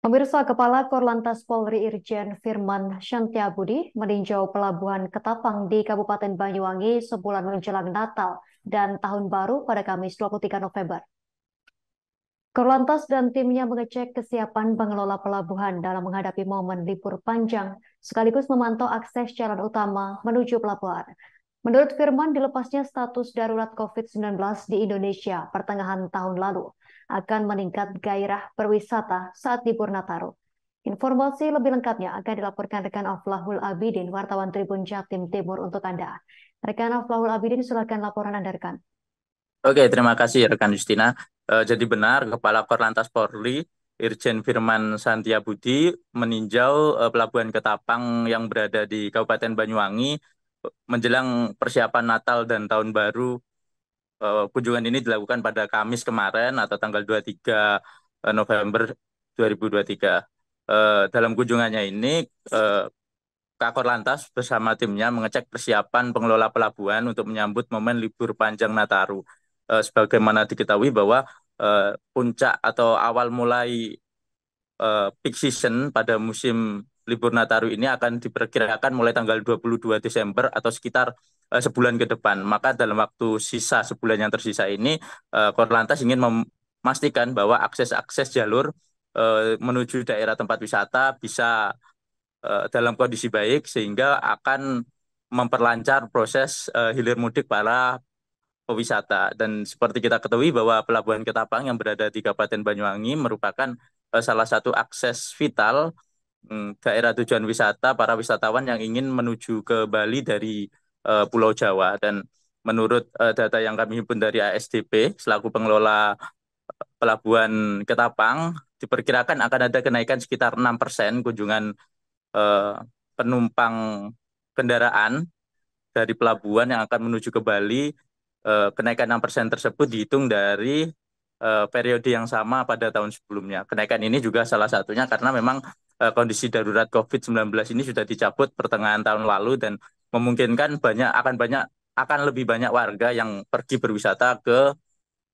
Pemirsa, Kepala Korlantas Polri Irjen Firman Shantyabudi meninjau pelabuhan Ketapang di Kabupaten Banyuwangi sebulan menjelang Natal dan Tahun Baru pada Kamis 23 November. Korlantas dan timnya mengecek kesiapan pengelola pelabuhan dalam menghadapi momen libur panjang, sekaligus memantau akses jalan utama menuju pelabuhan. Menurut Firman, dilepasnya status darurat COVID-19 di Indonesia pertengahan tahun lalu akan meningkat gairah berwisata saat libur Nataru. Informasi lebih lengkapnya akan dilaporkan rekan Aflahul Abidin, wartawan Tribun Jatim Timur untuk Anda. Rekan Aflahul Abidin, silakan laporan Anda rekan. Oke, terima kasih rekan Justina. Jadi benar, Kepala Korlantas Polri Irjen Firman Shantyabudi meninjau Pelabuhan Ketapang yang berada di Kabupaten Banyuwangi menjelang persiapan Natal dan Tahun Baru. Kunjungan ini dilakukan pada Kamis kemarin atau tanggal 23 November 2023. Dalam kunjungannya ini, Kak Korlantas bersama timnya mengecek persiapan pengelola pelabuhan untuk menyambut momen libur panjang Nataru. Sebagaimana diketahui bahwa puncak atau awal mulai peak season pada musim libur Nataru ini akan diperkirakan mulai tanggal 22 Desember atau sekitar sebulan ke depan. Maka dalam waktu sisa sebulan yang tersisa ini, Korlantas ingin memastikan bahwa akses-akses jalur menuju daerah tempat wisata bisa dalam kondisi baik sehingga akan memperlancar proses hilir mudik para pewisata. Dan seperti kita ketahui bahwa Pelabuhan Ketapang yang berada di Kabupaten Banyuwangi merupakan salah satu akses vital daerah tujuan wisata para wisatawan yang ingin menuju ke Bali dari Pulau Jawa. Dan menurut data yang kami himpun dari ASDP selaku pengelola Pelabuhan Ketapang, diperkirakan akan ada kenaikan sekitar 6% kunjungan eh, penumpang kendaraan dari pelabuhan yang akan menuju ke Bali. Kenaikan 6% tersebut dihitung dari periode yang sama pada tahun sebelumnya. Kenaikan ini juga salah satunya karena memang kondisi darurat COVID-19 ini sudah dicabut pertengahan tahun lalu dan memungkinkan akan lebih banyak warga yang pergi berwisata ke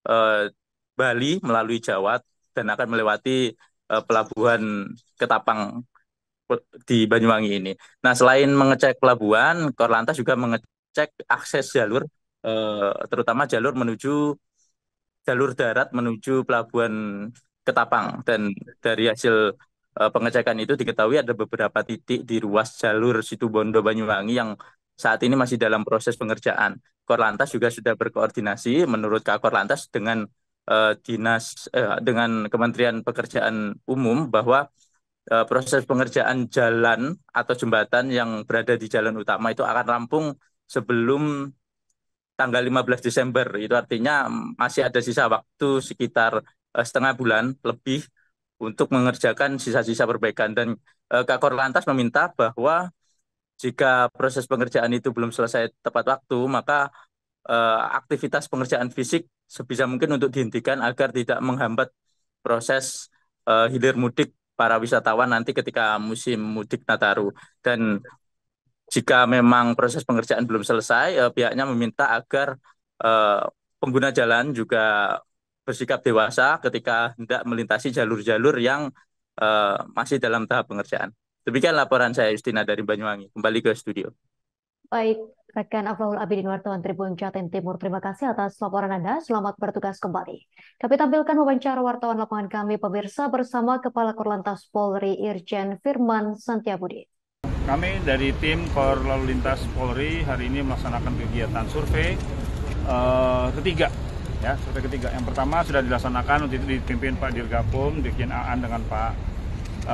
eh, Bali melalui Jawa dan akan melewati pelabuhan Ketapang di Banyuwangi ini. Nah, selain mengecek pelabuhan, Korlantas juga mengecek akses jalur, terutama jalur darat menuju pelabuhan Ketapang. Dan dari hasil pengecekan itu diketahui ada beberapa titik di ruas jalur Situbondo Banyuwangi yang saat ini masih dalam proses pengerjaan. Korlantas juga sudah berkoordinasi menurut Kak Korlantas dengan dengan Kementerian Pekerjaan Umum bahwa proses pengerjaan jalan atau jembatan yang berada di jalan utama itu akan rampung sebelum tanggal 15 Desember. Itu artinya masih ada sisa waktu sekitar setengah bulan lebih untuk mengerjakan sisa-sisa perbaikan. Dan Kak Korlantas meminta bahwa jika proses pengerjaan itu belum selesai tepat waktu, maka aktivitas pengerjaan fisik sebisa mungkin untuk dihentikan agar tidak menghambat proses hilir mudik para wisatawan nanti ketika musim mudik Nataru. Dan jika memang proses pengerjaan belum selesai, pihaknya meminta agar eh, pengguna jalan juga bersikap dewasa ketika hendak melintasi jalur-jalur yang masih dalam tahap pengerjaan. Demikian laporan saya, Justina, dari Banyuwangi. Kembali ke studio. Baik, rekan Aflahul Abidin, wartawan Tribun Jatim Timur, terima kasih atas laporan Anda. Selamat bertugas kembali. Kami tampilkan wawancara wartawan lapangan kami pemirsa bersama Kepala Korlantas Polri Irjen Firman Shantyabudi. Kami dari tim Kor Lalu Lintas Polri hari ini melaksanakan kegiatan survei ketiga. Ya, survei ketiga. Yang pertama sudah dilaksanakan untuk dipimpin Pak Dirgapum, Dirjen Aan dengan Pak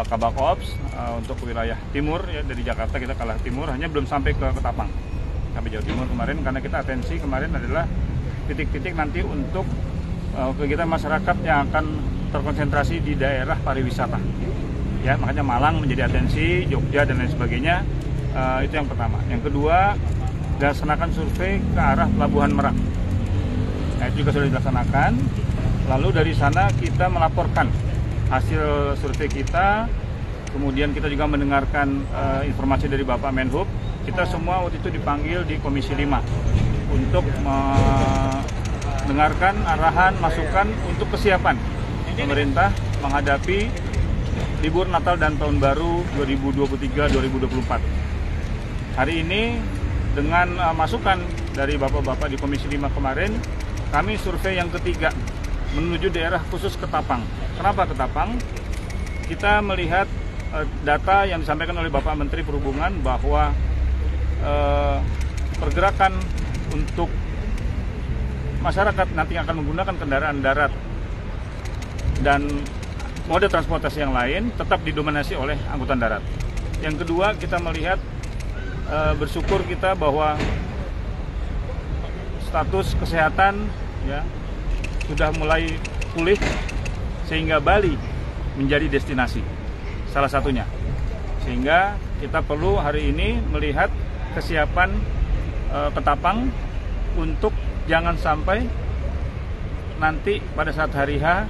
Kabak Ops untuk wilayah timur ya, dari Jakarta kita ke timur, hanya belum sampai ke Ketapang. Sampai Jawa Timur kemarin karena kita atensi kemarin adalah titik-titik nanti untuk kegiatan masyarakat yang akan terkonsentrasi di daerah pariwisata. Ya, makanya Malang menjadi atensi, Jogja dan lain sebagainya. Itu yang pertama. Yang kedua, dilaksanakan survei ke arah Pelabuhan Merak. Nah, itu juga sudah dilaksanakan. Lalu dari sana kita melaporkan hasil survei kita. Kemudian kita juga mendengarkan informasi dari Bapak Menhub. Kita semua waktu itu dipanggil di Komisi 5 untuk mendengarkan arahan, masukan untuk kesiapan pemerintah menghadapi libur Natal dan Tahun Baru 2023-2024. Hari ini dengan masukan dari Bapak-Bapak di Komisi 5 kemarin, kami survei yang ketiga menuju daerah khusus Ketapang. Kenapa Ketapang? Kita melihat data yang disampaikan oleh Bapak Menteri Perhubungan bahwa pergerakan untuk masyarakat nanti akan menggunakan kendaraan darat dan mode transportasi yang lain tetap didominasi oleh angkutan darat. Yang kedua, kita melihat bersyukur kita bahwa status kesehatan ya sudah mulai pulih sehingga Bali menjadi destinasi salah satunya. Sehingga kita perlu hari ini melihat kesiapan Ketapang untuk jangan sampai nanti pada saat hari H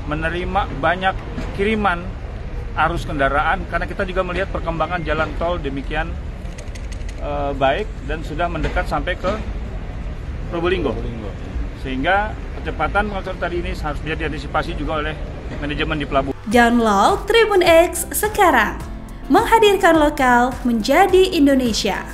menerima banyak kiriman arus kendaraan, karena kita juga melihat perkembangan jalan tol demikian baik dan sudah mendekat sampai ke Probolinggo. Sehingga kecepatan pengaturan tadi ini harus bisa diantisipasi juga oleh manajemen di pelabuhan. Download Tribun X sekarang, menghadirkan lokal menjadi Indonesia.